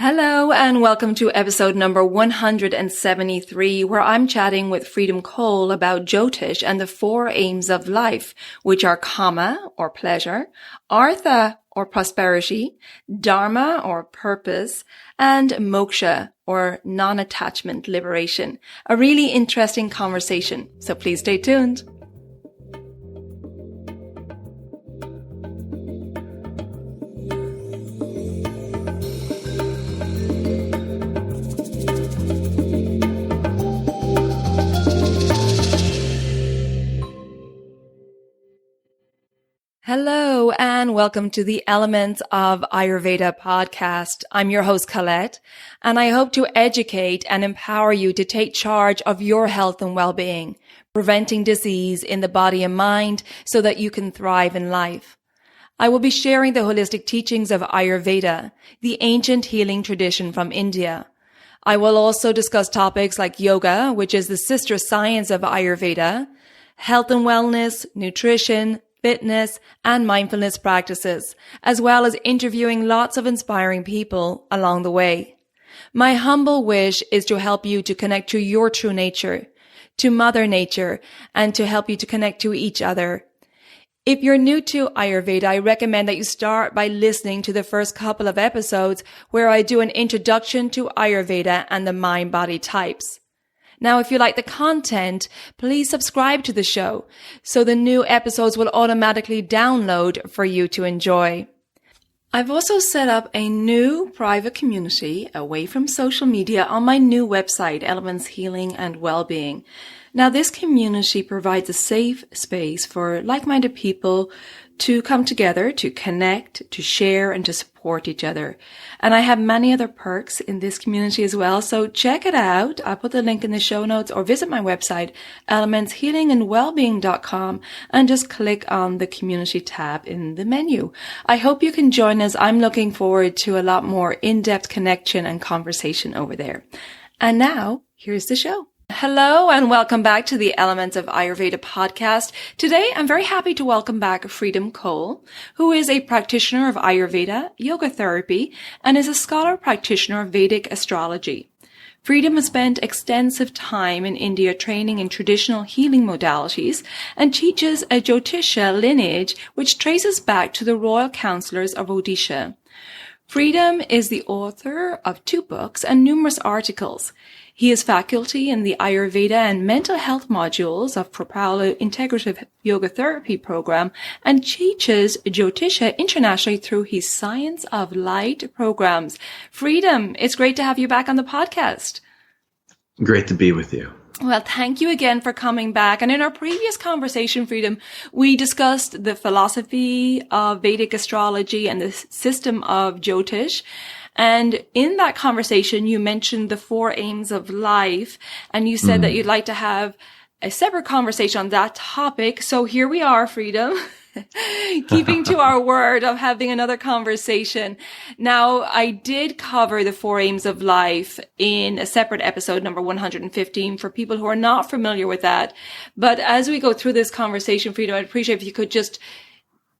Hello and welcome to episode number 173, where I'm chatting with Freedom Cole about Jyotish and the four aims of life, which are Kama or pleasure, Artha or prosperity, Dharma or purpose, and Moksha or non-attachment liberation. A really interesting conversation, so please stay tuned. Hello and welcome to the Elements of Ayurveda podcast. I'm your host Colette, and I hope to educate and empower you to take charge of your health and well-being, preventing disease in the body and mind so that you can thrive in life. I will be sharing the holistic teachings of Ayurveda, the ancient healing tradition from India. I will also discuss topics like yoga, which is the sister science of Ayurveda, health and wellness, nutrition, fitness, and mindfulness practices, as well as interviewing lots of inspiring people along the way. My humble wish is to help you to connect to your true nature, to Mother Nature, and to help you to connect to each other. If you're new to Ayurveda, I recommend that you start by listening to the first couple of episodes where I do an introduction to Ayurveda and the mind-body types. Now, if you like the content, please subscribe to the show so the new episodes will automatically download for you to enjoy. I've also set up a new private community away from social media on my new website, Elements Healing and Wellbeing. Now, this community provides a safe space for like-minded people to come together, to connect, to share, and to support each other. And I have many other perks in this community as well, so check it out. I'll put the link in the show notes or visit my website, elementshealingandwellbeing.com, and just click on the community tab in the menu. I hope you can join us. I'm looking forward to a lot more in-depth connection and conversation over there. And now, here's the show. Hello and welcome back to the Elements of Ayurveda podcast. Today, I'm very happy to welcome back Freedom Cole, who is a practitioner of Ayurveda, yoga therapy, and is a scholar practitioner of Vedic astrology. Freedom has spent extensive time in India training in traditional healing modalities and teaches a Jyotisha lineage which traces back to the royal counselors of Odisha. Freedom is the author of 2 books and numerous articles. He is faculty in the Ayurveda and mental health modules of Propala Integrative Yoga Therapy program and teaches Jyotisha internationally through his Science of Light programs. Freedom, it's great to have you back on the podcast. Great to be with you. Well, thank you again for coming back. And in our previous conversation, Freedom, we discussed the philosophy of Vedic astrology and the system of Jyotish. And in that conversation, you mentioned the 4 aims of life, and you said that you'd like to have a separate conversation on that topic. So here we are, Freedom, keeping to our word of having another conversation. Now, I did cover the 4 aims of life in a separate episode, number 115, for people who are not familiar with that. But as we go through this conversation, Freedom, I'd appreciate if you could just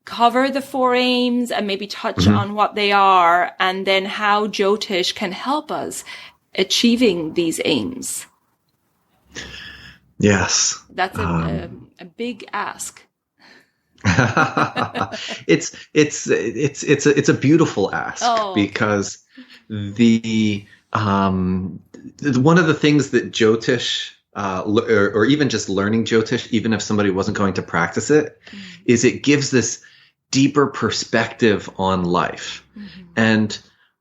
cover the 4 aims and maybe touch on what they are and then how Jyotish can help us achieving these aims. Yes. That's a big ask. It's a beautiful ask because the one of the things that Jyotish or even just learning Jyotish, even if somebody wasn't going to practice it, is it gives this deeper perspective on life. And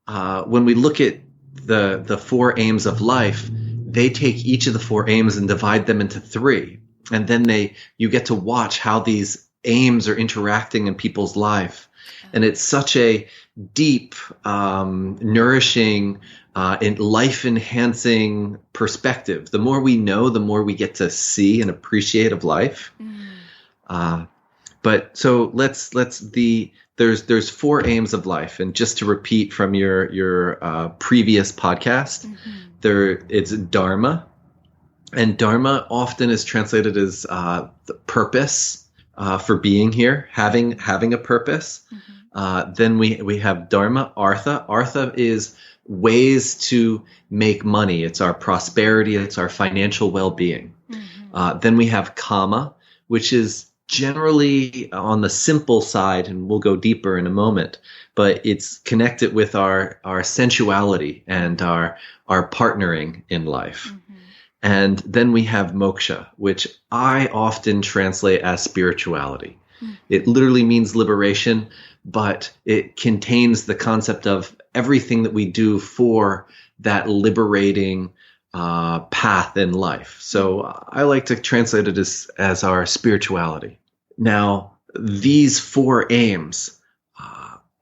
when we look at the 4 aims of life, they take each of the 4 aims and divide them into 3. And then you get to watch how these aims are interacting in people's life. And it's such a deep, nourishing, and life-enhancing perspective. The more we know, the more we get to see and appreciate of life. But so there's 4 aims of life, and just to repeat from your previous podcast, it's Dharma, and Dharma often is translated as the purpose for being here, having a purpose. Then we have Dharma, Artha. Artha is ways to make money. It's our prosperity. It's our financial well-being. Then we have kama, which is generally on the simple side, and we'll go deeper in a moment, but it's connected with our sensuality and our partnering in life. And then we have moksha, which I often translate as spirituality. It literally means liberation, but it contains the concept of everything that we do for that liberating path in life. So I like to translate it as our spirituality. Now, these 4 aims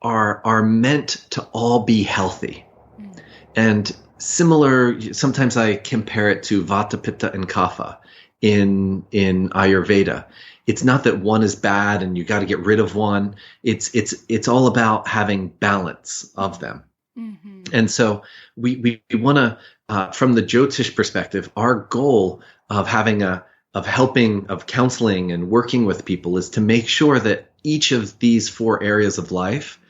are meant to all be healthy. And similar, sometimes I compare it to Vata, Pitta, and Kapha in Ayurveda. It's not that one is bad and you got to get rid of one. It's all about having balance of them. And so we want to, from the Jyotish perspective, our goal of counseling and working with people is to make sure that each of these 4 areas of life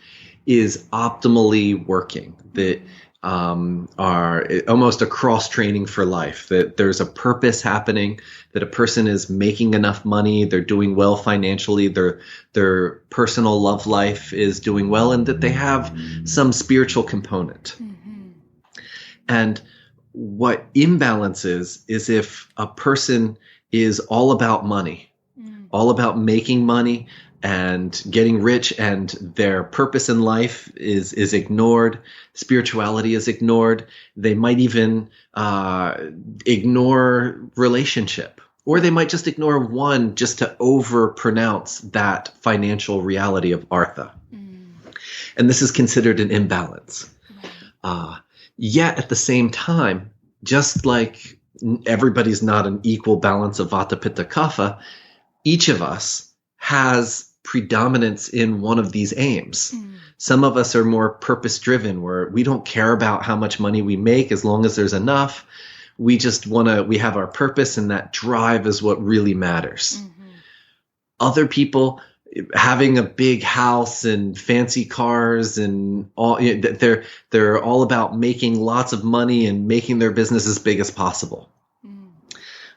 is optimally working, that are almost a cross training for life, that there's a purpose happening, that a person is making enough money, they're doing well financially, their personal love life is doing well, and that they have some spiritual component. And what imbalance is if a person is all about money, all about making money and getting rich, and their purpose in life is ignored, spirituality is ignored. They might even ignore relationship, or they might just ignore one just to over-pronounce that financial reality of artha. And this is considered an imbalance. Yet at the same time, just like everybody's not an equal balance of Vata, Pitta, Kapha, each of us has predominance in one of these aims. Some of us are more purpose-driven, where we don't care about how much money we make as long as there's enough. We just we have our purpose, and that drive is what really matters. Other people, having a big house and fancy cars and all, they're all about making lots of money and making their business as big as possible.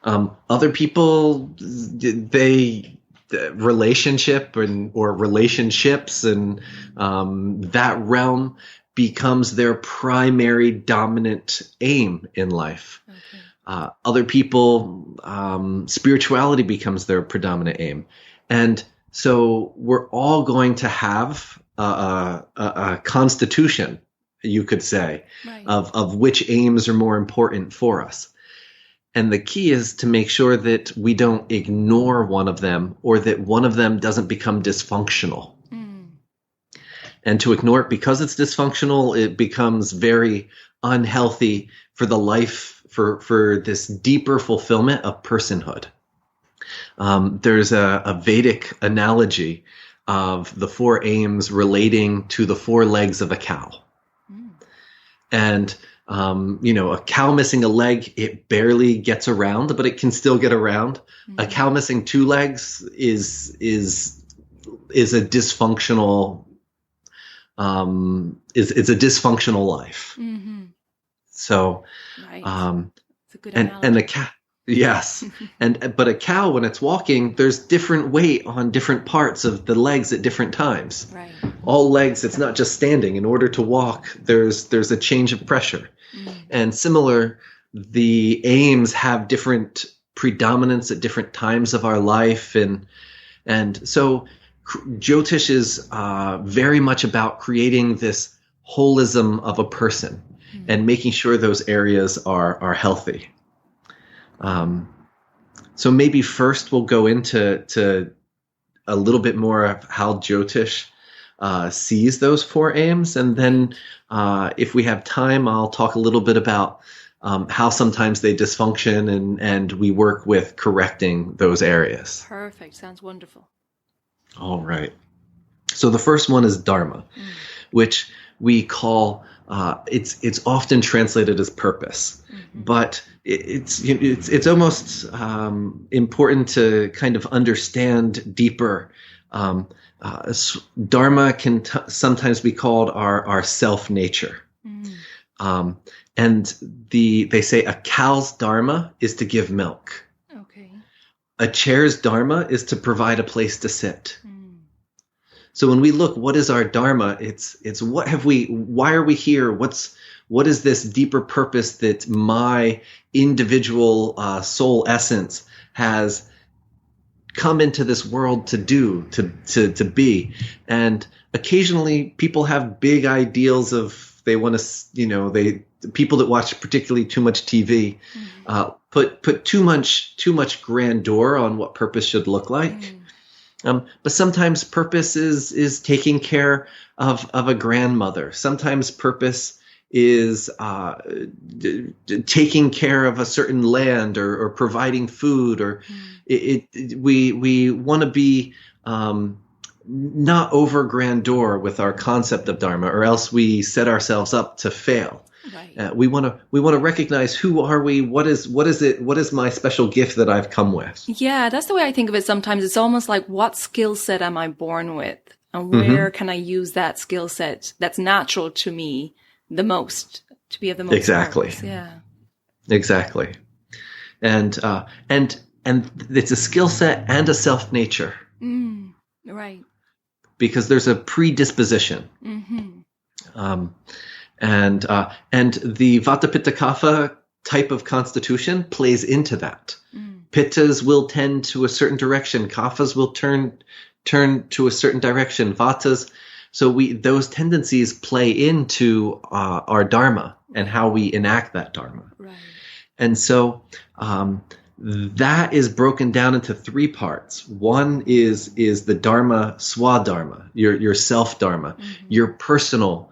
Other people, relationship or relationships and that realm becomes their primary dominant aim in life. Other people, spirituality becomes their predominant aim. And so we're all going to have a constitution, you could say, of which aims are more important for us. And the key is to make sure that we don't ignore one of them, or that one of them doesn't become dysfunctional. And to ignore it because it's dysfunctional, it becomes very unhealthy for the life, for this deeper fulfillment of personhood. There's a Vedic analogy of the 4 aims relating to the 4 legs of a cow. And a cow missing a leg, it barely gets around, but it can still get around. A cow missing 2 legs is a dysfunctional is a dysfunctional life. So, it's a good analogy. and a cow, yes, but a cow, when it's walking, there's different weight on different parts of the legs at different times. All legs, it's not just standing. In order to walk, there's a change of pressure. And similar, the aims have different predominance at different times of our life. And so Jyotish is very much about creating this holism of a person and making sure those areas are healthy. So maybe first we'll go into a little bit more of how Jyotish sees those 4 aims, and then if we have time, I'll talk a little bit about how sometimes they dysfunction, and we work with correcting those areas. Perfect. Sounds wonderful. All right. So the first one is Dharma, which we call it's often translated as purpose, but it's almost important to kind of understand deeper. Dharma can sometimes be called our self nature. And they say a cow's dharma is to give milk. Okay. A chair's dharma is to provide a place to sit. So when we look, what is our dharma? It's why are we here? What is this deeper purpose that my individual soul essence has come into this world to do, to be? And occasionally people have big ideals of, they want to, people that watch particularly too much TV, put too much grandeur on what purpose should look like. But sometimes purpose is taking care of a grandmother. Sometimes purpose is taking care of a certain land or providing food, or we want to be not over grandeur with our concept of dharma, or else we set ourselves up to fail. Right. We want to recognize, who are we? What is my special gift that I've come with? Yeah, that's the way I think of it. Sometimes it's almost like, what skill set am I born with, and where can I use that skill set that's natural to me the most, to be of the most exactly purpose. Yeah, exactly. And it's a skill set and a self nature. Right. Because there's a predisposition. And the Vata Pitta Kapha type of constitution plays into that. Pittas will tend to a certain direction. Kaphas will turn to a certain direction. Vatas. So those tendencies play into our dharma and how we enact that dharma. Right. And so that is broken down into three parts. One is the dharma, swadharma, your self dharma, your personal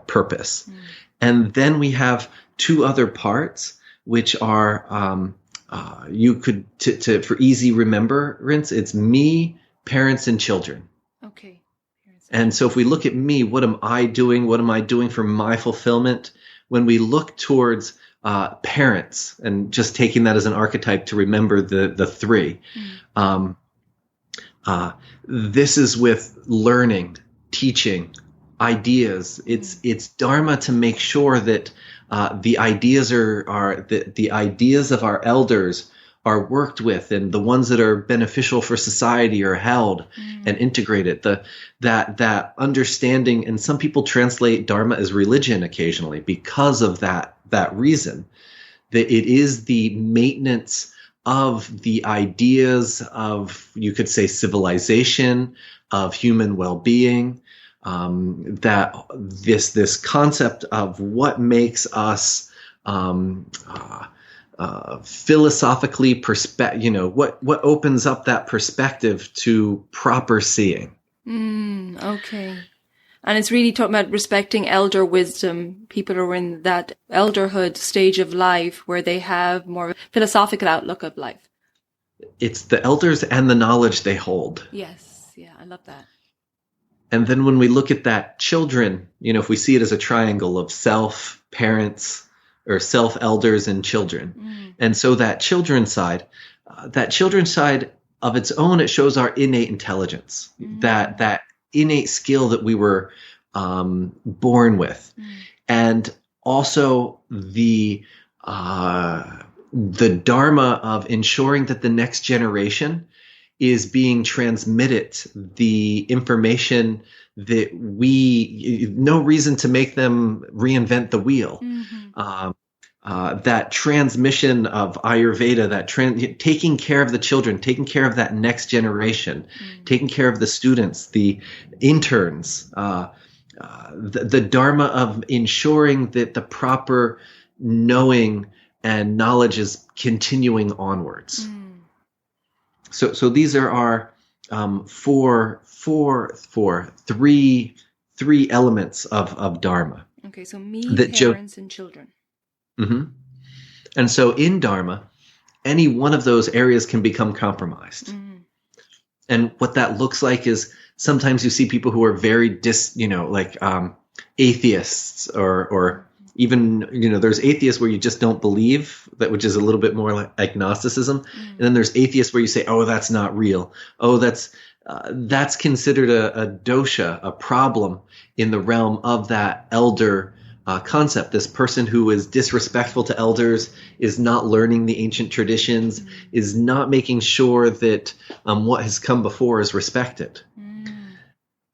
purpose. And then we have two other parts, which are you could for easy remembrance, it's me, parents, and children. Okay. And so if we look at me, what am I doing? What am I doing for my fulfillment? When we look towards parents, and just taking that as an archetype to remember the three, this is with learning, teaching, ideas. It's dharma to make sure that the ideas the ideas of our elders are worked with, and the ones that are beneficial for society are held and integrated. That understanding, and some people translate dharma as religion occasionally because of that reason, that it is the maintenance of the ideas of, you could say, civilization, of human well-being, that this concept of what makes us philosophically what opens up that perspective to proper seeing. Okay. And it's really talking about respecting elder wisdom. People are in that elderhood stage of life where they have more of a philosophical outlook of life. It's the elders and the knowledge they hold. Yes. Yeah, I love that. And then when we look at that, children, if we see it as a triangle of self, parents, or self, elders, and children. And so that children's side of its own, it shows our innate intelligence, that innate skill that we were born with. And also the dharma of ensuring that the next generation is being transmitted the information that no reason to make them reinvent the wheel. That transmission of Ayurveda, taking care of the children, taking care of that next generation, taking care of the students, the interns, the dharma of ensuring that the proper knowing and knowledge is continuing onwards. So these are our three elements of dharma. Okay, so parents, and children. And so in dharma, any one of those areas can become compromised. And what that looks like is sometimes you see people who are very atheists, or even, there's atheists where you just don't believe, which is a little bit more like agnosticism. And then there's atheists where you say, oh, that's not real. Oh, that's considered a dosha, a problem in the realm of that elder concept. This person who is disrespectful to elders, is not learning the ancient traditions, is not making sure that what has come before is respected.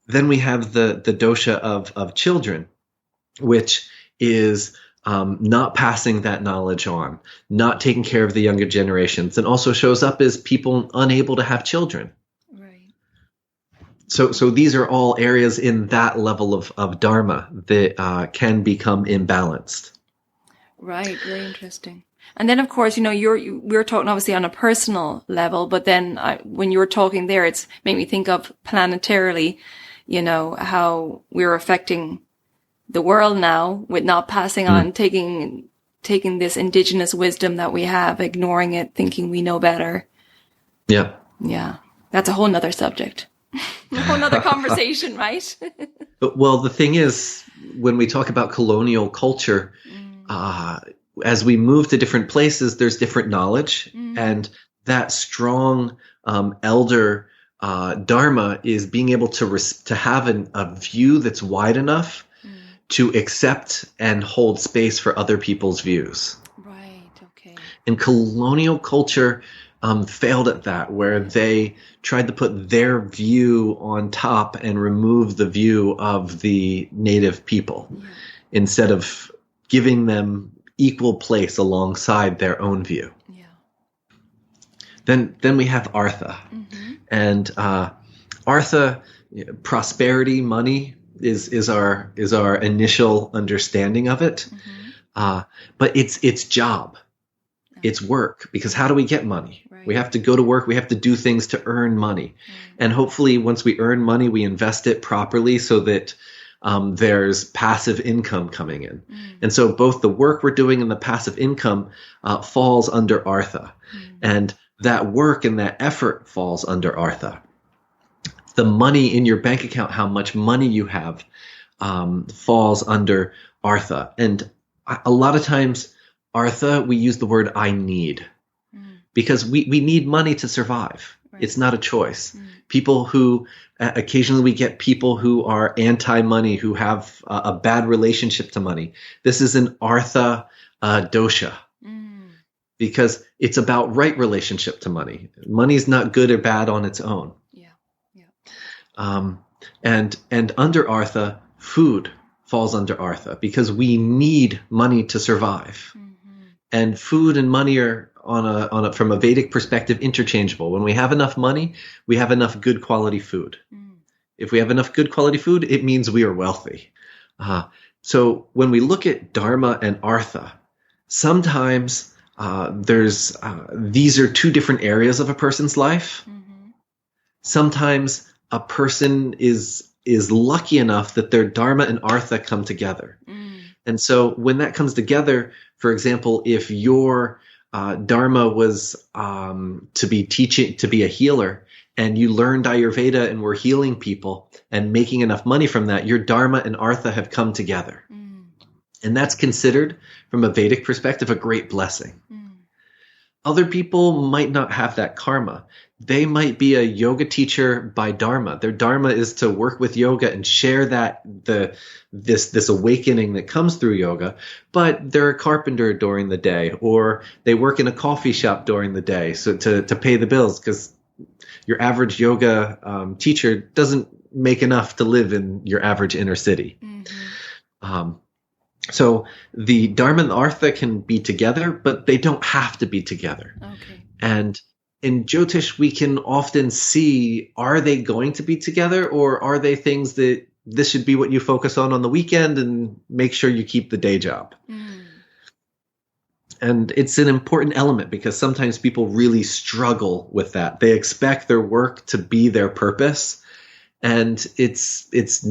Then we have the dosha of children, which is not passing that knowledge on, not taking care of the younger generations, and also shows up as people unable to have children. Right. So these are all areas in that level of Dharma that can become imbalanced. Right. Very interesting. And then, of course, we're talking obviously on a personal level, but then when you were talking there, it's made me think of planetarily, how we're affecting the world now with not passing on, taking this indigenous wisdom that we have, ignoring it, thinking we know better. Yeah. Yeah. That's a whole nother subject. A whole nother conversation, right? Well, the thing is, when we talk about colonial culture, as we move to different places, there's different knowledge, and that strong elder Dharma is being able to have a view that's wide enough to accept and hold space for other people's views. Right, okay. And colonial culture failed at that, where they tried to put their view on top and remove the view of the native people instead of giving them equal place alongside their own view. Yeah. Then we have Artha. And Artha, prosperity, money, is our initial understanding of it. But it's job. It's work, because how do we get money? Right. We have to go to work. We have to do things to earn money. And hopefully once we earn money, we invest it properly so that there's passive income coming in. And so both the work we're doing and the passive income falls under Artha. And that work and that effort falls under Artha. The money in your bank account, how much money you have, falls under Artha. And a lot of times, Artha, we use the word I need, because we need money to survive. Right. It's not a choice. People who, occasionally we get people who are anti-money, who have a bad relationship to money. This is an Artha dosha. Because it's about right relationship to money. Money's not good or bad on its own. And under Artha, food falls under Artha, because we need money to survive. And food and money are from a Vedic perspective interchangeable. When we have enough money, we have enough good quality food. If we have enough good quality food, it means we are wealthy. So when we look at Dharma and Artha, sometimes these are two different areas of a person's life. Sometimes a person is lucky enough that their Dharma and Artha come together. And so when that comes together, for example, if your Dharma was to be a healer, and you learned Ayurveda and were healing people and making enough money from that, your Dharma and Artha have come together. And that's considered, from a Vedic perspective, a great blessing. Other people might not have that karma. They might be a yoga teacher by Dharma. Their Dharma is to work with yoga and share this awakening that comes through yoga, but they're a carpenter during the day, or they work in a coffee shop during the day, so to pay the bills, because your average yoga teacher doesn't make enough to live in your average inner city. So the Dharma and the Artha can be together, but they don't have to be together. Okay. And in Jyotish, we can often see, are they going to be together, or are they things that this should be what you focus on the weekend and make sure you keep the day job? And it's an important element, because sometimes people really struggle with that. They expect their work to be their purpose, and it's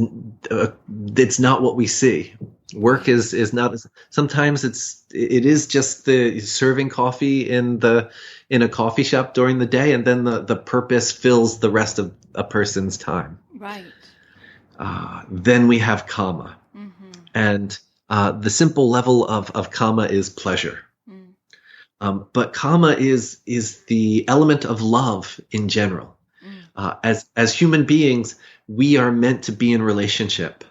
not what we see. Work is not. Sometimes it is just the serving coffee in a coffee shop during the day, and then the purpose fills the rest of a person's time. Right. Then we have kama, and the simple level of kama is pleasure. But kama is the element of love in general. As human beings, we are meant to be in relationship.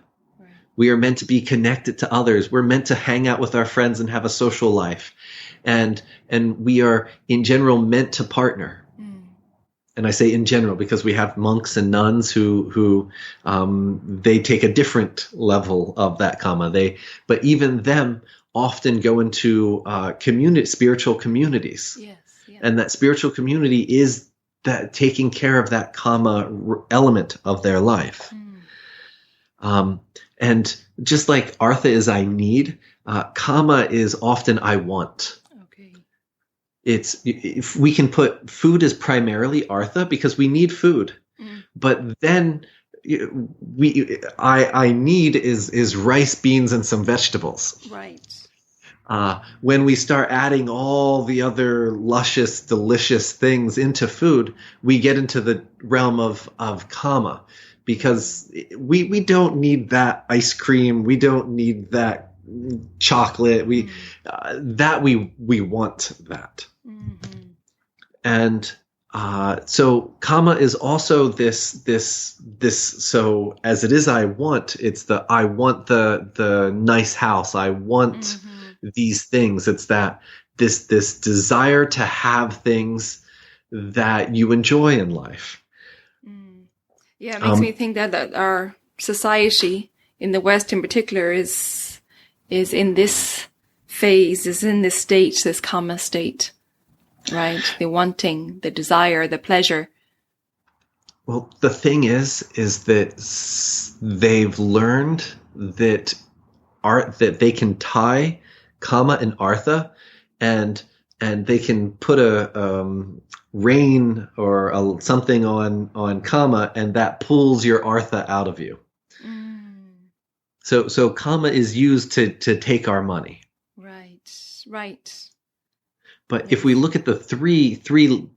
We are meant to be connected to others. We're meant to hang out with our friends and have a social life. And we are in general meant to partner. And I say in general because we have monks and nuns who they take a different level of that kama. But even them often go into spiritual communities. Yes, yeah. And that spiritual community is that taking care of that kama element of their life. And just like artha is I need, kama is often I want. If we can put food as primarily artha because we need food, but then I need is rice, beans, and some vegetables. Right. When we start adding all the other luscious, delicious things into food, we get into the realm of kama, because we don't need that ice cream, we don't need that chocolate. We want that. And so kama is also this. So as it is, I want the nice house. I want these things. It's that this desire to have things that you enjoy in life. Yeah, it makes me think that our society in the West, in particular, is in this phase, is in this state, this kama state. Right, the wanting, the desire, the pleasure. Well, the thing is that they've learned that they can tie kama and artha, and they can put a rain or something on kama, and that pulls your artha out of you. So kama is used to take our money. Right. But if we look at the three,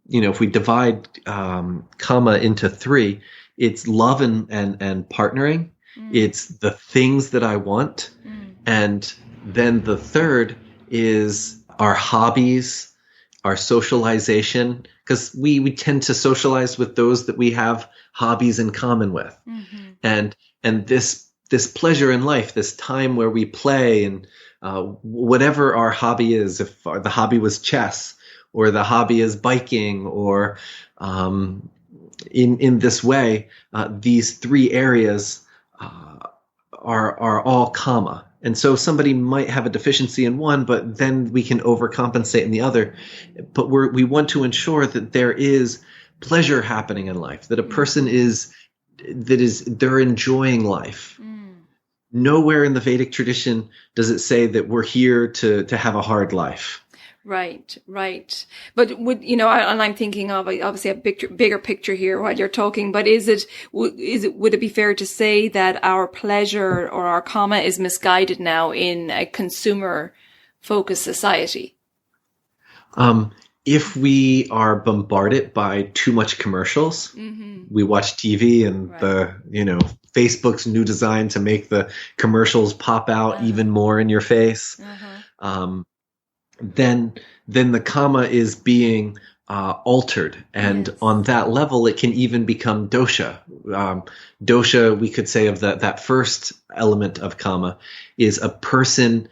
if we divide kama into three, it's love and partnering. It's the things that I want. And then the third is our hobbies, our socialization, because we tend to socialize with those that we have hobbies in common with. And this pleasure in life, this time where we play and whatever our hobby is, if the hobby was chess or the hobby is biking or in this way, these three areas are all kama. And so somebody might have a deficiency in one, but then we can overcompensate in the other. But we want to ensure that there is pleasure happening in life, that a person they're enjoying life. Nowhere in the Vedic tradition does it say that we're here to have a hard life. Right. But and I'm thinking of obviously a bigger picture here while you're talking, but would it be fair to say that our pleasure or our kama is misguided now in a consumer focused society? If we are bombarded by too much commercials, we watch TV and Facebook's new design to make the commercials pop out even more in your face. Then the kama is being altered, and on that level, it can even become dosha. Dosha, we could say, of that first element of kama is a person.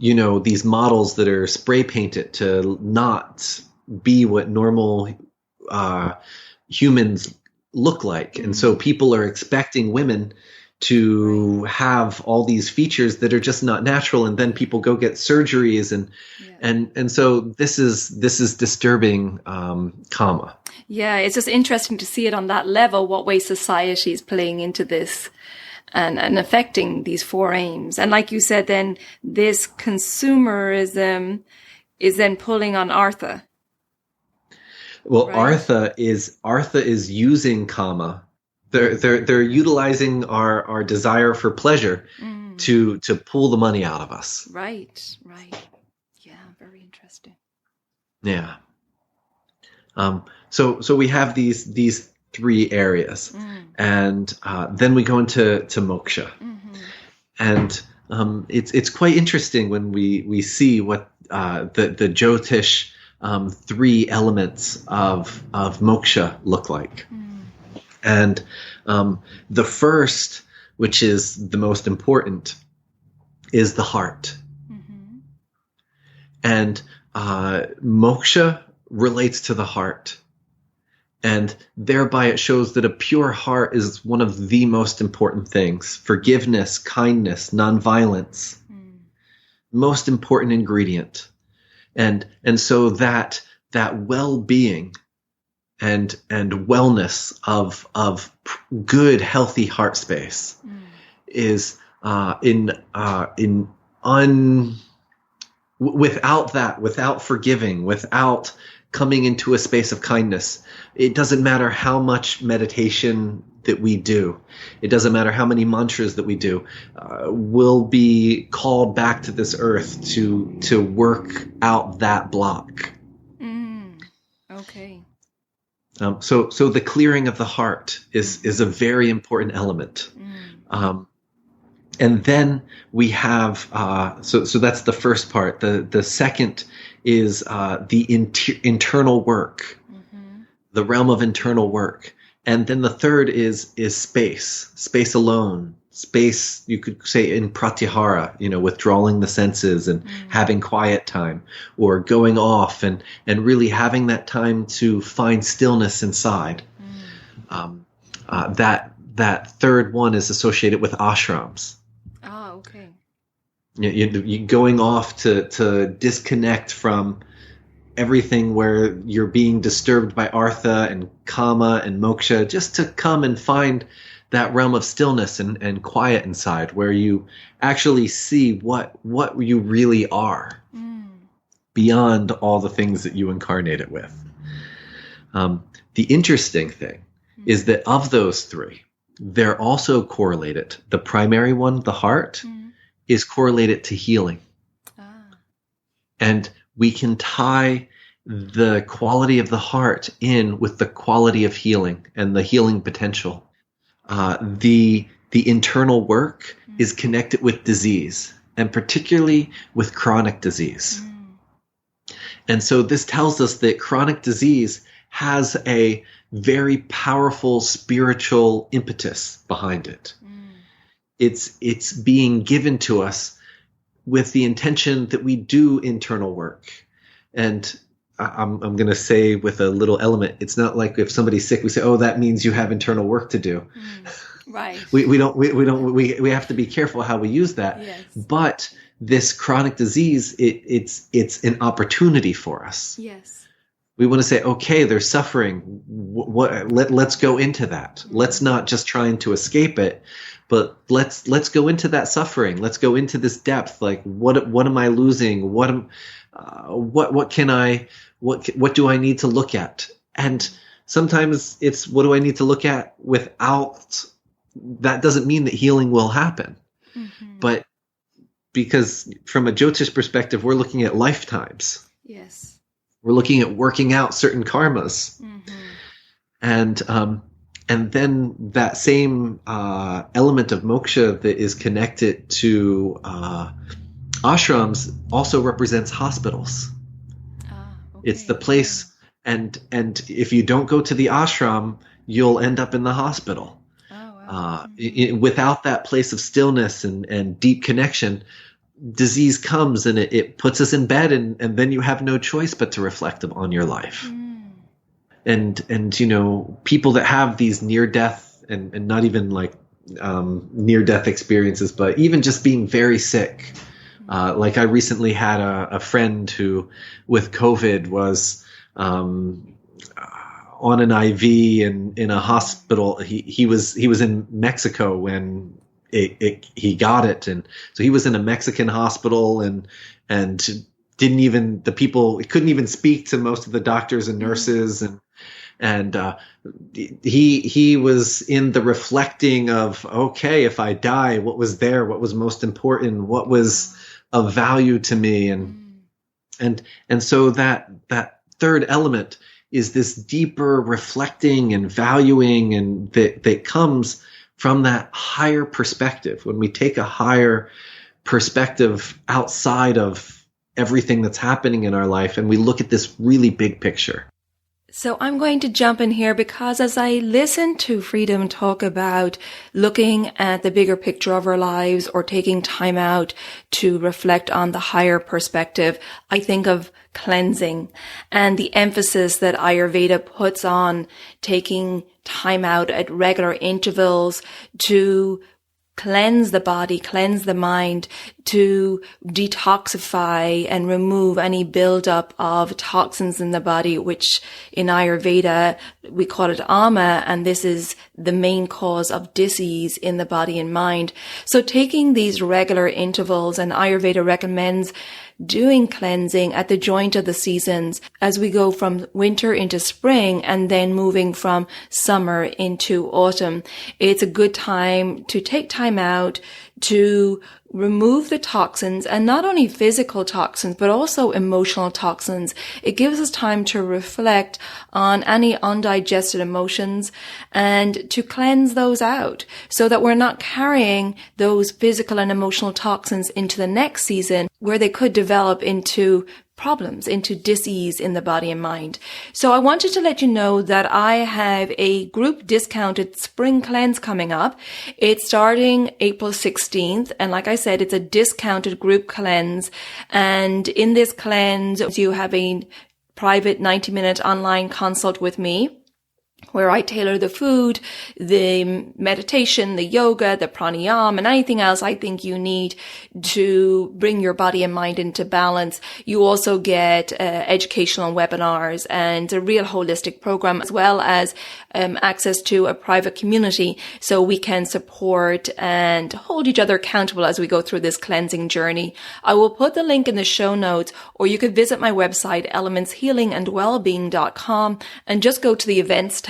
These models that are spray painted to not be what normal humans look like. And so people are expecting women to have all these features that are just not natural. And then people go get surgeries. And so this is disturbing kama. Yeah, it's just interesting to see it on that level, what way society is playing into this. And affecting these four aims. And like you said, then this consumerism is then pulling on artha. Well, right? Artha is using kama. They're utilizing our desire for pleasure to pull the money out of us. Right. Yeah, very interesting. Yeah. So we have these three areas, and then we go into moksha, and it's quite interesting when we see what the Jyotish three elements of moksha look like, and the first which is the most important, is the heart. Mm-hmm. And moksha relates to the heart. And thereby it shows that a pure heart is one of the most important things. Forgiveness, kindness, nonviolence, most important ingredient. And so that well-being and wellness of good, healthy heart space is without forgiving, without coming into a space of kindness, it doesn't matter how much meditation that we do. It doesn't matter how many mantras that we do. We'll be called back to this earth to work out that block. Okay. So the clearing of the heart is a very important element. And then we have so that's the first part. The second is the internal work, the realm of internal work. And then the third is space alone, space, you could say in pratyahara, withdrawing the senses and having quiet time, or going off and really having that time to find stillness inside. That third one is associated with ashrams. Ah, okay. You going off to disconnect from everything where you're being disturbed by artha and kama and moksha, just to come and find that realm of stillness and quiet inside, where you actually see what you really are beyond all the things that you incarnated with. The interesting thing is that of those three, they're also correlated. The primary one, the heart, is correlated to healing. And we can tie the quality of the heart in with the quality of healing and the healing potential. The internal work is connected with disease, and particularly with chronic disease. And so this tells us that chronic disease has a very powerful spiritual impetus behind it. It's being given to us with the intention that we do internal work. And I'm going to say with a little element, it's not like if somebody's sick, we say, "Oh, that means you have internal work to do." Right. We have to be careful how we use that. Yes. But this chronic disease, it's an opportunity for us. Yes. We want to say, okay, they're suffering. Let's go into that. Let's not just trying to escape it, but let's go into that suffering. Let's go into this depth. Like, what am I losing? What do I need to look at? And sometimes it's, what do I need to look at without, that doesn't mean that healing will happen. But because from a Jyotish perspective, we're looking at lifetimes. Yes. We're looking at working out certain karmas. And then that same element of moksha that is connected to ashrams also represents hospitals. Okay. It's the place, and if you don't go to the ashram, you'll end up in the hospital. Without that place of stillness and deep connection, disease comes and it puts us in bed, and then you have no choice but to reflect on your life. And people that have these near-death and not even like near-death experiences, but even just being very sick. Like I recently had a friend who, with COVID, was on an IV in a hospital. He was in Mexico when he got it, and so he was in a Mexican hospital and couldn't even speak to most of the doctors and nurses, and he was in the reflecting of, okay, if I die, what was there? What was most important? What was of value to me? And so that third element is this deeper reflecting and valuing, and that comes from that higher perspective. When we take a higher perspective outside of everything that's happening in our life, and we look at this really big picture. So I'm going to jump in here because as I listen to Freedom talk about looking at the bigger picture of our lives or taking time out to reflect on the higher perspective, I think of cleansing and the emphasis that Ayurveda puts on taking time out at regular intervals to cleanse the body, cleanse the mind, to detoxify and remove any buildup of toxins in the body, which in Ayurveda, we call it ama, and this is the main cause of disease in the body and mind. So taking these regular intervals, and Ayurveda recommends doing cleansing at the joint of the seasons as we go from winter into spring and then moving from summer into autumn. It's a good time to take time out to remove the toxins, and not only physical toxins, but also emotional toxins. It gives us time to reflect on any undigested emotions and to cleanse those out so that we're not carrying those physical and emotional toxins into the next season where they could develop into problems, into disease in the body and mind. So I wanted to let you know that I have a group discounted spring cleanse coming up. It's starting April 16th. And like I said, it's a discounted group cleanse. And in this cleanse, you have a private 90-minute online consult with me, where I tailor the food, the meditation, the yoga, the pranayama, and anything else I think you need to bring your body and mind into balance. You also get educational webinars and a real holistic program, as well as access to a private community so we can support and hold each other accountable as we go through this cleansing journey. I will put the link in the show notes, or you could visit my website, elementshealingandwellbeing.com, and just go to the events tab.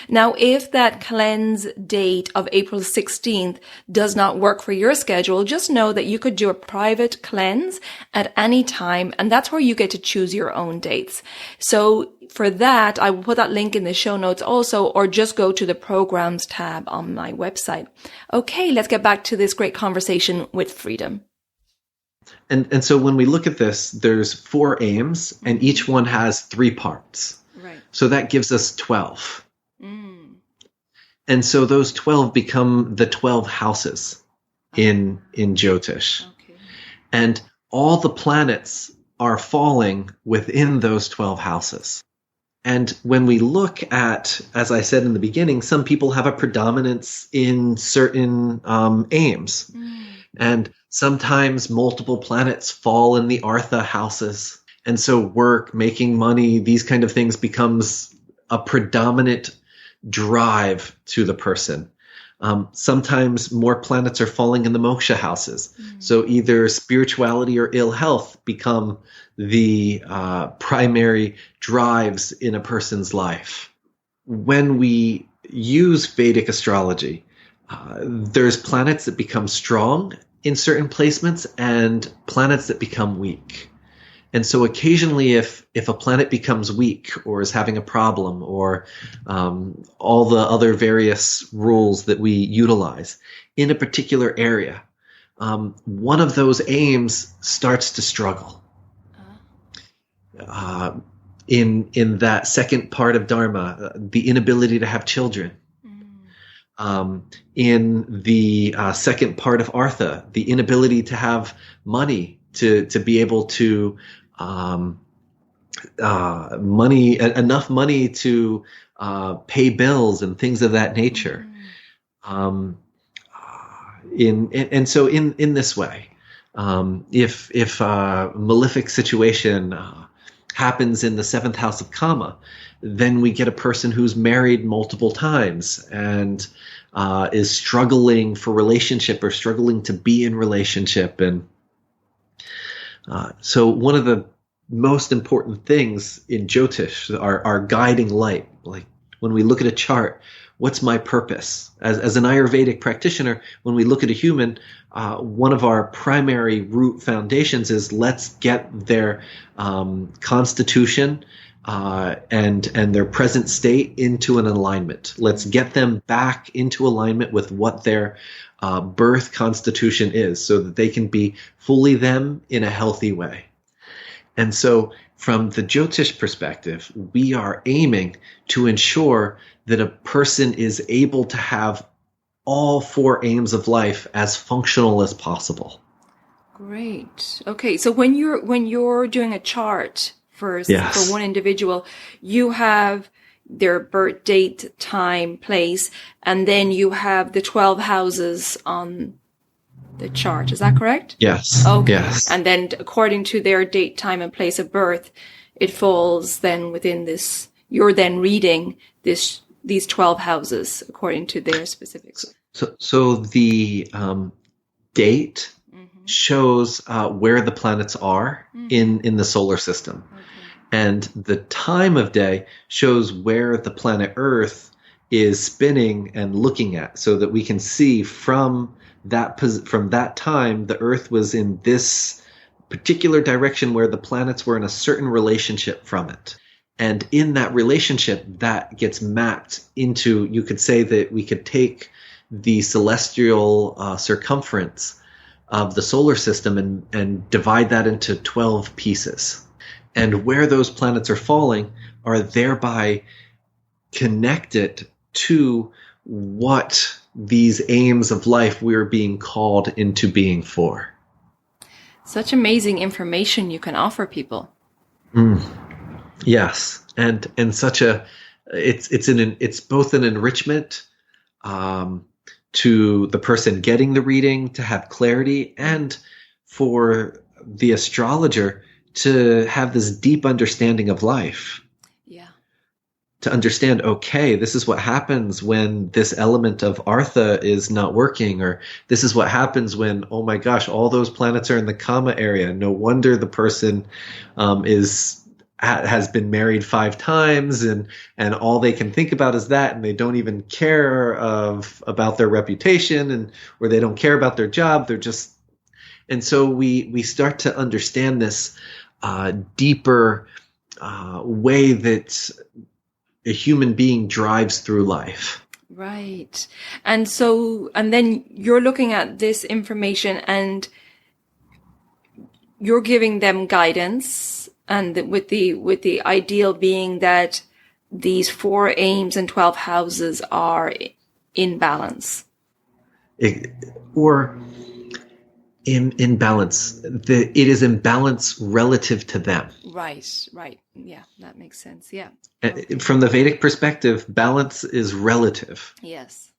Now, if that cleanse date of April 16th does not work for your schedule, just know that you could do a private cleanse at any time, and that's where you get to choose your own dates. So for that, I will put that link in the show notes also, or just go to the programs tab on my website. Okay, let's get back to this great conversation with Freedom. And so when we look at this, there's 4 aims, and each one has 3 parts. Right. So that gives us 12. And so those 12 become the 12 houses in Jyotish. Okay. And all the planets are falling within those 12 houses. And when we look at, as I said in the beginning, some people have a predominance in certain aims. And sometimes multiple planets fall in the Artha houses. And so work, making money, these kind of things becomes a predominant drive to the person. Sometimes more planets are falling in the Moksha houses. So either spirituality or ill health become the primary drives in a person's life. When we use Vedic astrology, there's planets that become strong in certain placements and planets that become weak. And so occasionally if a planet becomes weak or is having a problem, or all the other various rules that we utilize in a particular area, one of those aims starts to struggle. In that second part of Dharma, the inability to have children. In the second part of Artha, the inability to have money to be able to enough money to pay bills and things of that nature. And so in this way, if a malefic situation happens in the 7th house of Kama, then we get a person who's married multiple times and is struggling for relationship or struggling to be in relationship. And so one of the most important things in Jyotish, our guiding light, like when we look at a chart, what's my purpose? As an Ayurvedic practitioner, when we look at a human, one of our primary root foundations is let's get their constitution and their present state into an alignment. Let's get them back into alignment with what their birth constitution is, so that they can be fully them in a healthy way. And so from the Jyotish perspective, we are aiming to ensure that a person is able to have all 4 aims of life as functional as possible. Great. Okay, so when you're doing a chart for one individual, you have their birth date, time, place, and then you have the 12 houses on the chart. Is that correct? Yes. Okay. Yes. And then according to their date, time, and place of birth, it falls then within this. You're then reading these 12 houses according to their specifics. So the date shows where the planets are in the solar system. Okay. And the time of day shows where the planet Earth is spinning and looking at, so that we can see from that time the Earth was in this particular direction where the planets were in a certain relationship from it. And in that relationship, that gets mapped into, you could say that we could take the celestial circumference of the solar system and divide that into 12 pieces. And where those planets are falling are thereby connected to what these aims of life we're being called into being for. Such amazing information you can offer people. Yes, and such a it's both an enrichment to the person getting the reading to have clarity, and for the astrologer to have this deep understanding of life. Yeah. To understand, okay, this is what happens when this element of Artha is not working, or this is what happens when, oh my gosh, all those planets are in the Kama area. No wonder the person has been married 5 times, and all they can think about is that, and they don't even care about their reputation, or they don't care about their job. And so we start to understand this deeper way that a human being drives through life. Right. And then you're looking at this information and you're giving them guidance, and with the ideal being that these 4 aims and 12 houses are in balance. Or in balance. It is in balance relative to them. Right. Yeah, that makes sense. Yeah. Okay. From the Vedic perspective, balance is relative. Yes.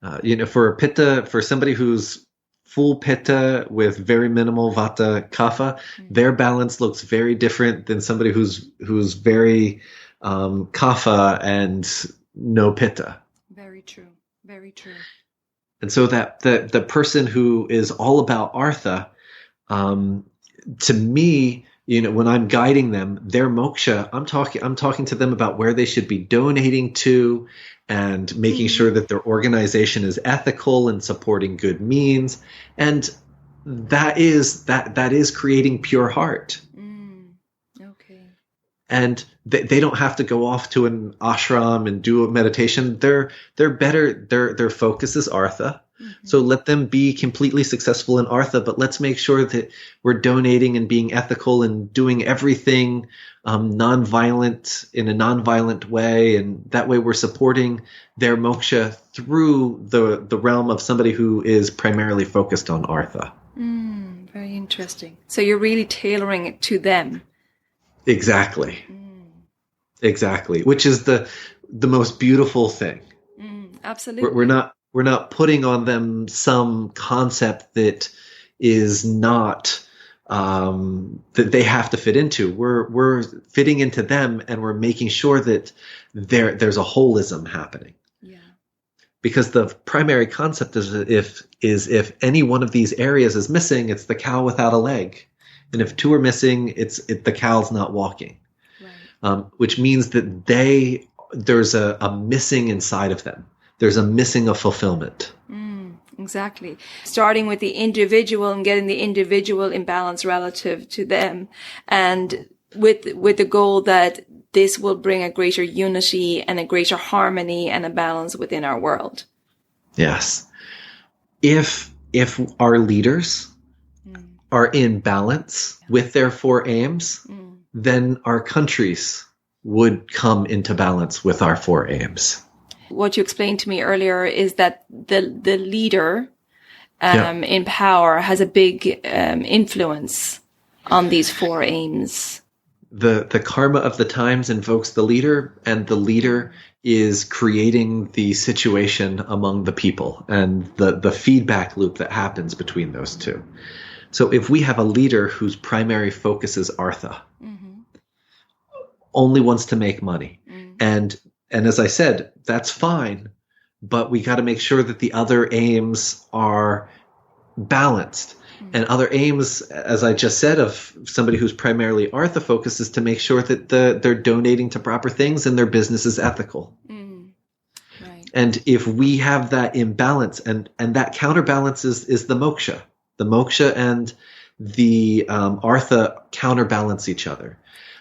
For somebody who's full Pitta with very minimal Vata Kapha, their balance looks very different than somebody who's very Kapha and no Pitta. Very true. Very true. And so that the person who is all about Artha, to me, when I'm guiding them, their moksha, I'm talking to them about where they should be donating to, and making sure that their organization is ethical and supporting good means, and that is creating pure heart. Okay. And they don't have to go off to an ashram and do a meditation. They're better. Their focus is Artha. So let them be completely successful in Artha, but let's make sure that we're donating and being ethical and doing everything nonviolent, in a nonviolent way, and that way we're supporting their moksha through the realm of somebody who is primarily focused on Artha. Very interesting. So you're really tailoring it to them. Exactly. Exactly. Which is the most beautiful thing. Absolutely. We're not putting on them some concept that is not that they have to fit into. We're fitting into them, and we're making sure that there's a holism happening. Yeah. Because the primary concept is if any one of these areas is missing, it's the cow without a leg, and if 2 are missing, the cow's not walking. Right. Which means that there's a missing inside of them. There's a missing of fulfillment. Exactly. Starting with the individual and getting the individual in balance relative to them, and with the goal that this will bring a greater unity and a greater harmony and a balance within our world. Yes. If our leaders are in balance with their four aims, then our countries would come into balance with our four aims. What you explained to me earlier is that the leader in power has a big influence on these four aims. The karma of the times invokes the leader, and the leader is creating the situation among the people and the feedback loop that happens between those two. So if we have a leader whose primary focus is artha, only wants to make money, and as I said, that's fine, but we got to make sure that the other aims are balanced. And other aims, as I just said, of somebody who's primarily artha focused, is to make sure that they're donating to proper things and their business is ethical. Right. And if we have that imbalance, and that counterbalance is the moksha. The moksha and the artha counterbalance each other.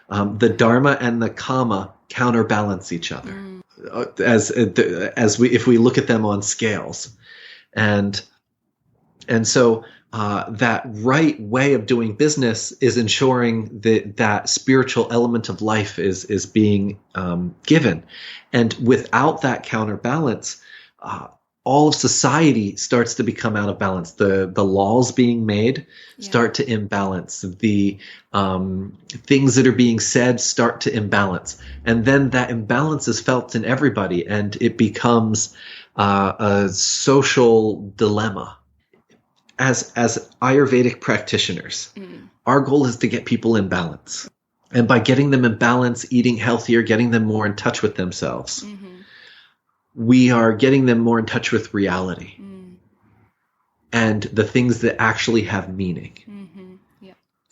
The dharma and the kama counterbalance each other. If we look at them on scales. And so that right way of doing business is ensuring that spiritual element of life is being given. And without that counterbalance, all of society starts to become out of balance. The laws being made start to imbalance. The things that are being said start to imbalance. And then that imbalance is felt in everybody, and it becomes a social dilemma. As Ayurvedic practitioners, our goal is to get people in balance. And by getting them in balance, eating healthier, getting them more in touch with themselves, we are getting them more in touch with reality and the things that actually have meaning.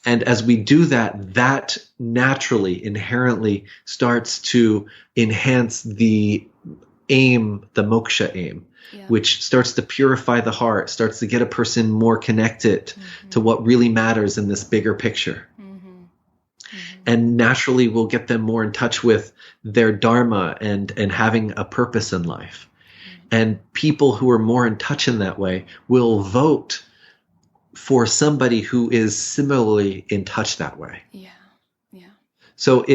And as we do that, that naturally, inherently starts to enhance the aim, the moksha aim. Which starts to purify the heart, starts to get a person more connected to what really matters in this bigger picture. And naturally will get them more in touch with their dharma and having a purpose in life. And people who are more in touch in that way will vote for somebody who is similarly in touch that way. So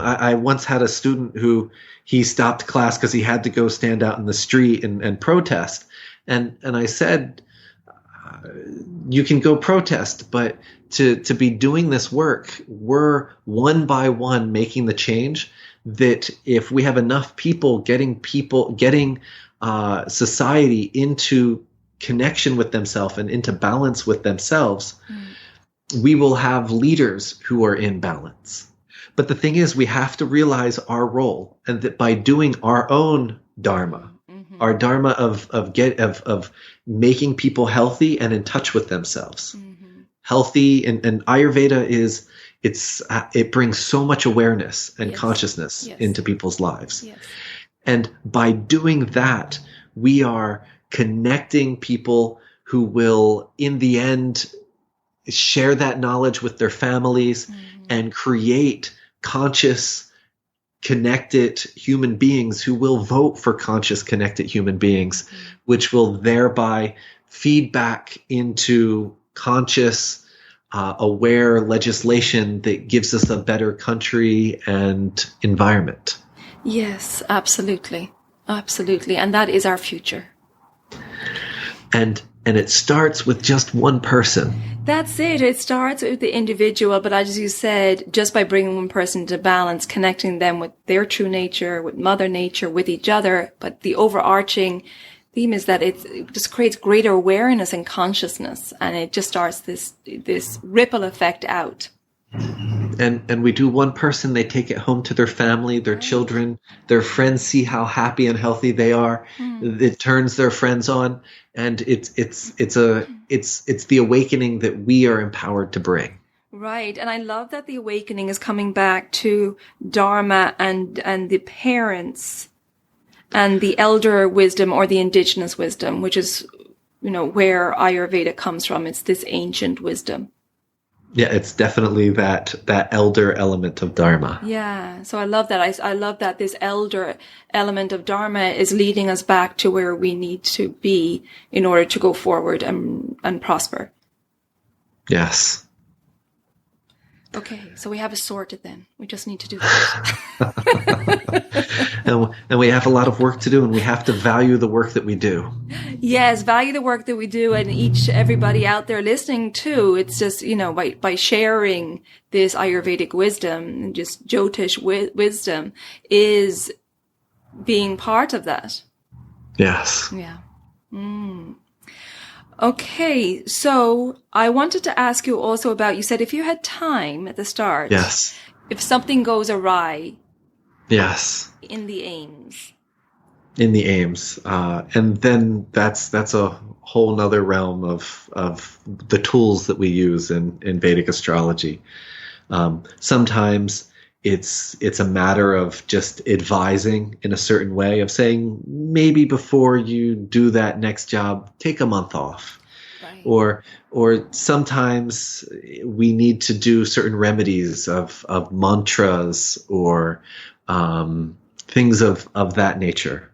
I once had a student who he stopped class because he had to go stand out in the street and protest. And I said, you can go protest, but to be doing this work, we're one by one making the change that if we have enough people getting society into connection with themselves and into balance with themselves, we will have leaders who are in balance. But the thing is, we have to realize our role, and that by doing our own dharma, our dharma of making people healthy and in touch with themselves, healthy, and Ayurveda it brings so much awareness and consciousness into people's lives, and by doing that, we are connecting people who will, in the end, share that knowledge with their families and create conscious, connected human beings who will vote for conscious, connected human beings, which will thereby feed back into conscious, aware legislation that gives us a better country and environment. Yes, absolutely. Absolutely. And that is our future. And it starts with just one person. That's it. It starts with the individual, but as you said, just by bringing one person to balance, connecting them with their true nature, with Mother Nature, with each other. But the overarching theme is that it just creates greater awareness and consciousness, and it just starts this ripple effect out. And we do one person, they take it home to their family, their children, their friends see how happy and healthy they are. It turns their friends on, and it's the awakening that we are empowered to bring. Right. And I love that the awakening is coming back to Dharma and the parents and the elder wisdom or the indigenous wisdom, which is, where Ayurveda comes from. It's this ancient wisdom. Yeah, it's definitely that elder element of Dharma. Yeah, so I love that. I love that this elder element of Dharma is leading us back to where we need to be in order to go forward and prosper. Yes. Okay, so we have it sorted then. We just need to do that. And we have a lot of work to do, and we have to value the work that we do. Yes, value the work that we do, and everybody out there listening too. It's just, by sharing this Ayurvedic wisdom and just Jyotish wisdom is being part of that. Yes. Yeah. Okay, so I wanted to ask you also about, you said if you had time at the start. Yes. If something goes awry. Yes. In the aims. And then that's a whole nother realm of the tools that we use in Vedic astrology. Sometimes it's a matter of just advising in a certain way, of saying, maybe before you do that next job, take a month off. Right. Or sometimes we need to do certain remedies of mantras or things of that nature.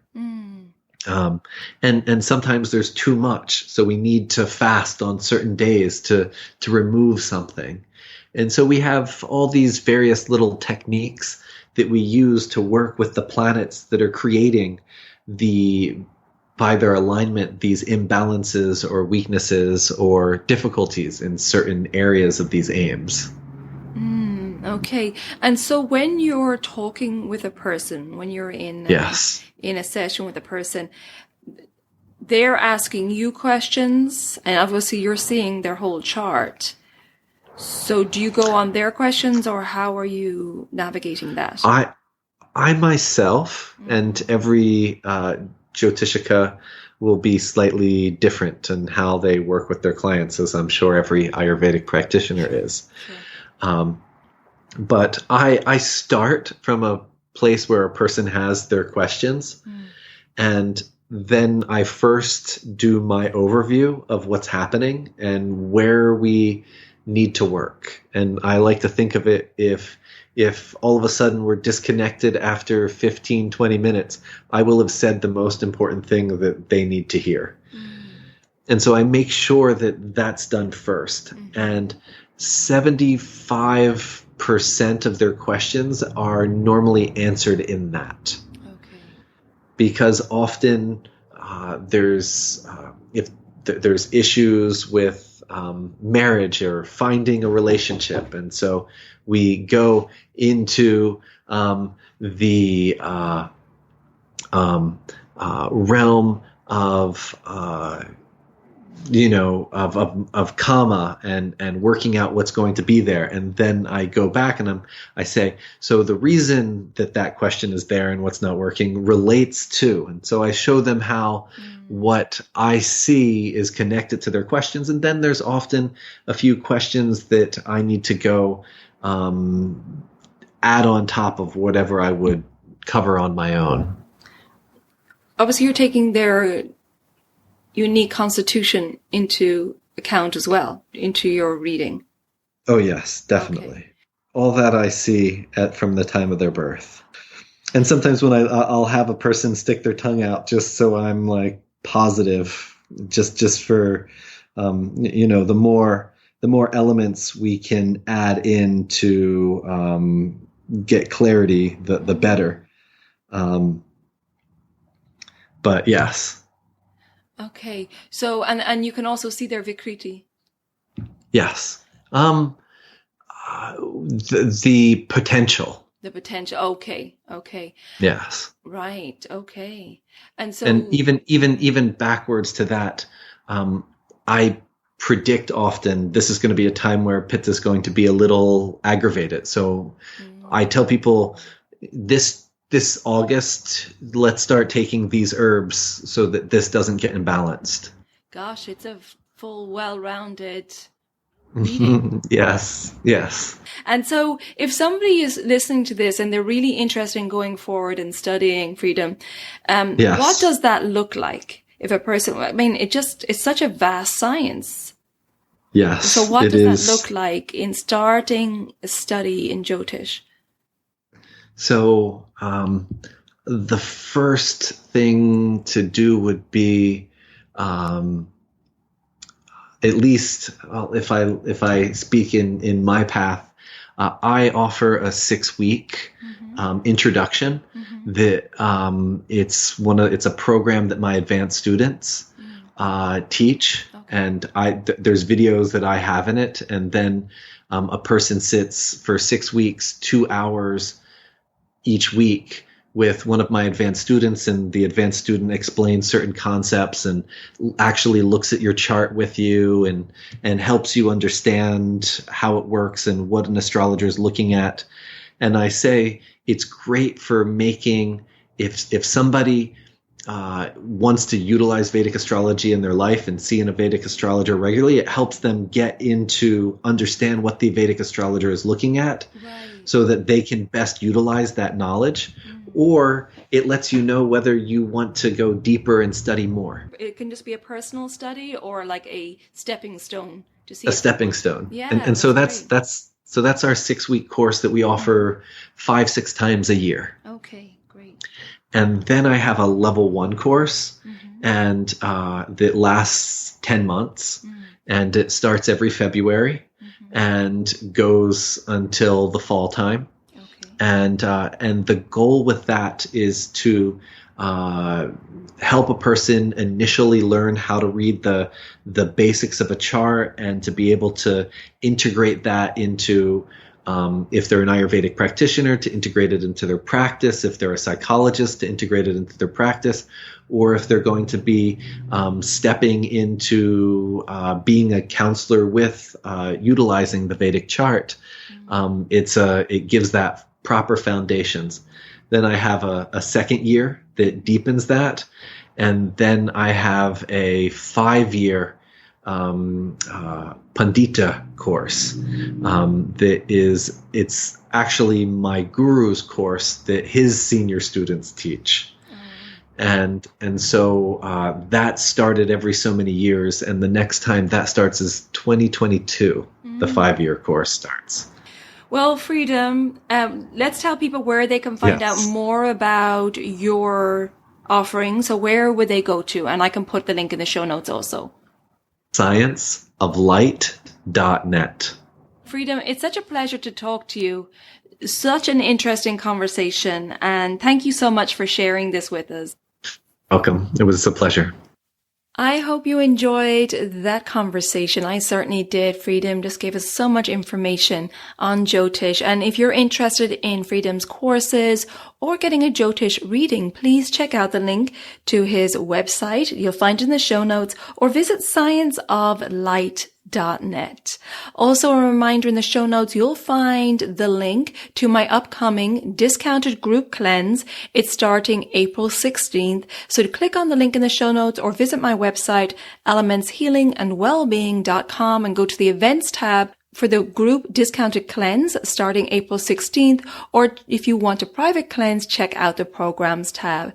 And sometimes there's too much, so we need to fast on certain days to remove something. And so we have all these various little techniques that we use to work with the planets that are creating by their alignment, these imbalances or weaknesses or difficulties in certain areas of these aims. Okay. And so when you're talking with a person, when you're in a session with a person, they're asking you questions, and obviously you're seeing their whole chart. So do you go on their questions, or how are you navigating that? I myself and every Jyotishika will be slightly different in how they work with their clients, as I'm sure every Ayurvedic practitioner is. Sure. But I start from a place where a person has their questions, and then I first do my overview of what's happening and where we need to work. And I like to think of it, if all of a sudden we're disconnected after 15, 20 minutes, I will have said the most important thing that they need to hear. And so I make sure that that's done first. And 75% of their questions are normally answered in that. Okay. Because often there's issues with marriage or finding a relationship, and so we go into the realm of of karma and working out what's going to be there. And then I go back and I say, so the reason that question is there and what's not working relates to, and so I show them how what I see is connected to their questions. And then there's often a few questions that I need to go add on top of whatever I would cover on my own. Obviously, you're taking their unique constitution into account as well, into your reading. Oh, yes, definitely. Okay. All that I see from the time of their birth. And sometimes when I'll have a person stick their tongue out just so I'm like positive, just for, the more elements we can add in to get clarity, the better. But yes. Okay. So, and you can also see their Vikriti. Yes. The potential. The potential. Okay. Yes. Right. Okay. And even backwards to that, I predict often this is going to be a time where Pitta is going to be a little aggravated. So I tell people this August, let's start taking these herbs so that this doesn't get imbalanced. Gosh, it's a full, well-rounded reading. Yes. And so if somebody is listening to this and they're really interested in going forward and studying freedom, what does that look like? If a person, it's such a vast science. Yes. So what does that look like in starting a study in Jyotish? So the first thing to do would be at least, well, if I speak in my path, I offer a 6-week introduction that it's a program that my advanced students teach, and there's videos that I have in it, and then a person sits for 6 weeks, 2 hours each week with one of my advanced students, and the advanced student explains certain concepts and actually looks at your chart with you and helps you understand how it works and what an astrologer is looking at. And I say it's great for making, if somebody wants to utilize Vedic astrology in their life and see a Vedic astrologer regularly, it helps them get into understand what the Vedic astrologer is looking at, so that they can best utilize that knowledge. Or it lets you know whether you want to go deeper and study more. It can just be a personal study or like a stepping stone to see. A stepping stone. Yeah. And so that's our 6-week course that we offer 5-6 times a year. Okay, great. And then I have a level 1 course, and that lasts 10 months, and it starts every February and goes until the fall time. And the goal with that is to help a person initially learn how to read the basics of a chart, and to be able to integrate that into, if they're an Ayurvedic practitioner, to integrate it into their practice, if they're a psychologist, to integrate it into their practice, or if they're going to be stepping into being a counselor with utilizing the Vedic chart. It gives that proper foundations. Then I have a second year that deepens that, and then I have a 5-year Pandita course it's actually my guru's course that his senior students teach. And so that started every so many years, and the next time that starts is 2022. The 5-year course starts. Well, Freedom, let's tell people where they can find out more about your offering. So where would they go to? And I can put the link in the show notes also. scienceoflight.net. Freedom, it's such a pleasure to talk to you. Such an interesting conversation. And thank you so much for sharing this with us. Welcome. It was a pleasure. I hope you enjoyed that conversation. I certainly did. Freedom just gave us so much information on Jyotish. And if you're interested in Freedom's courses or getting a Jyotish reading, please check out the link to his website. You'll find it in the show notes, or visit scienceoflight.net. Also, a reminder, in the show notes, you'll find the link to my upcoming discounted group cleanse. It's starting April 16th. So to click on the link in the show notes, or visit my website, elementshealingandwellbeing.com, and go to the events tab for the group discounted cleanse starting April 16th. Or if you want a private cleanse, check out the programs tab.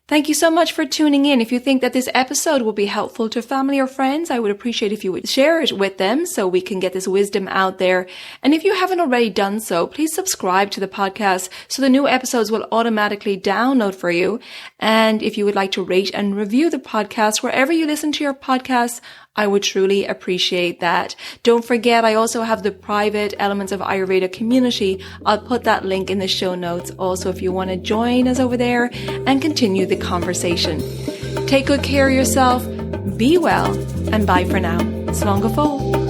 Thank you so much for tuning in. If you think that this episode will be helpful to family or friends, I would appreciate if you would share it with them so we can get this wisdom out there. And if you haven't already done so, please subscribe to the podcast so the new episodes will automatically download for you. And if you would like to rate and review the podcast wherever you listen to your podcasts, I would truly appreciate that. Don't forget, I also have the private Elements of Ayurveda Community. I'll put that link in the show notes also if you want to join us over there and continue the conversation. Take good care of yourself, be well, and bye for now. Slán go fóill.